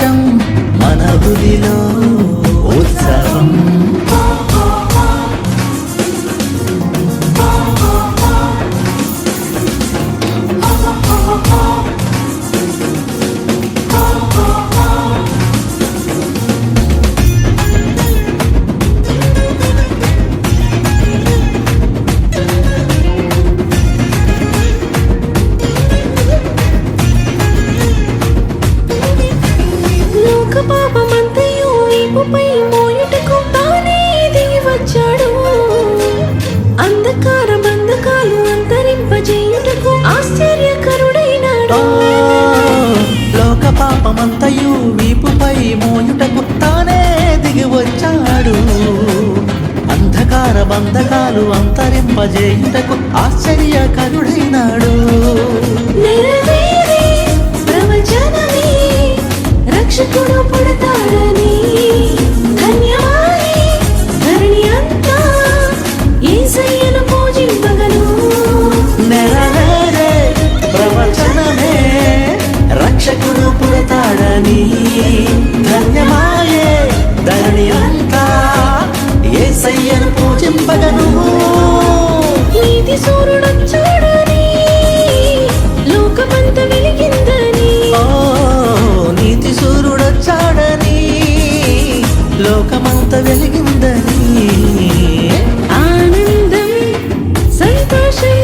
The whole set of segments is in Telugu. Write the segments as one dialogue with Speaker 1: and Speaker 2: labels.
Speaker 1: సంతోషం మన హృదిలో ఉత్సవం.
Speaker 2: పాపమంతయు వీపుపై మోయుటకు తానే దిగి వచ్చాడు. అంధకార బంధకాలు అంతరింపజేయుటకు ఆశ్చర్యకరుడైనాడు.
Speaker 1: లోక పాపమంతయు వీపుపై మోయుటకు తానే దిగి వచ్చాడు. అంధకార బంధకాలు అంతరింపజేయుటకు ఆశ్చర్యకరుడైనాడు.
Speaker 2: నెరవేరే ప్రవచనమే రక్షకుడు పుడతాడని, ధన్యమాయే ధరణి అంతా యేసయ్యను పూజింపగను.
Speaker 1: నెరవేరే ప్రవచనమే రక్షకుడు పుడతాడని, ధన్యమాయే ధరణి అంతా యేసయ్యను పూజింపగను.
Speaker 2: నీతి సూర్యుడొచ్చాడని లోకమంత వెలిగిందని,
Speaker 1: నీతి సూర్యుడొచ్చాడని లోకమంత వెలిగిందని.
Speaker 2: ఆనందం సంతోషం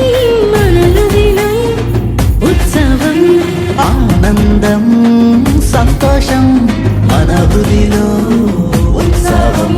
Speaker 2: మనలో ఉత్సవం.
Speaker 1: ఆనందం సంతోషం మన హృదిలో ఉత్సవం.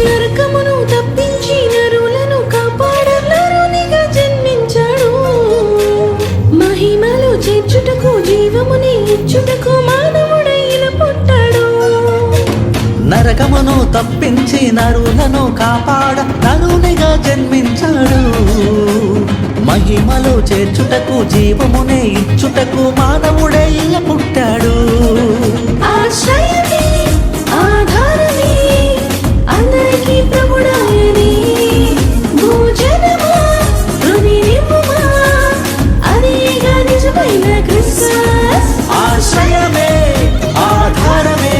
Speaker 2: నరకమును తప్పించి నరులను కాపాడనరునిగా జన్మించాడు. మహిమలు చేర్చుటకు జీవముని ఇచ్చుటకు మానవుడై ఇలా పుట్టాడు.
Speaker 1: నరకమును తప్పించి నరులను కాపాడ నరునిగా జన్మించాడు. మహిమలో చేర్చుటకు జీవమునే ఇచ్చుటకు మానవుడై పుట్టాడు.
Speaker 2: ఆశ్రయమే ఆధారమే అందరికీ ప్రభుడాయనే. భోజనమా హృది నింపుమా అదేగా నిజమైన క్రిస్మస్.
Speaker 1: ఆశ్రయమే ఆధారమే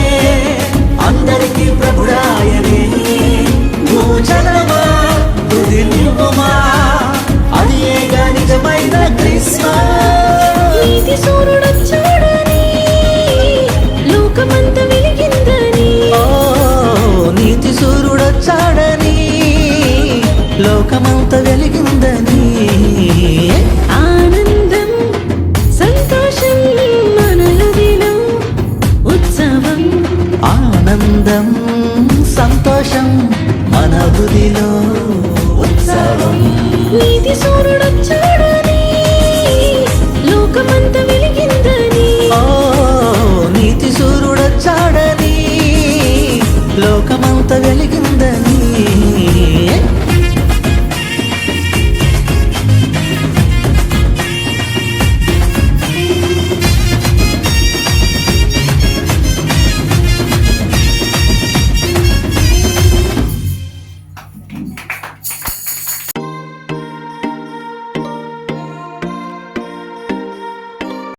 Speaker 1: అందరికీ ప్రభుడాయనే. భోజనమా తుది నివ్వుమా అదేగా నిజమైన క్రిస్మస్.
Speaker 2: నీతి సూర్యుడొచ్చాడని లోకమంత వెలిగిందని,
Speaker 1: నీతి సూర్యుడొచ్చాడని లోకమంత వెలిగిందని.
Speaker 2: ఆనందం సంతోషం మనలో ఉత్సవం.
Speaker 1: ఆనందం సంతోషం మన హృదిలో ఉత్సవం.
Speaker 2: నీతి సూర్యుడొచ్చాడని లోకమంత వెలిగిందని,
Speaker 1: నీతి సూర్యుడొచ్చాడని లోకమంత వెలిగి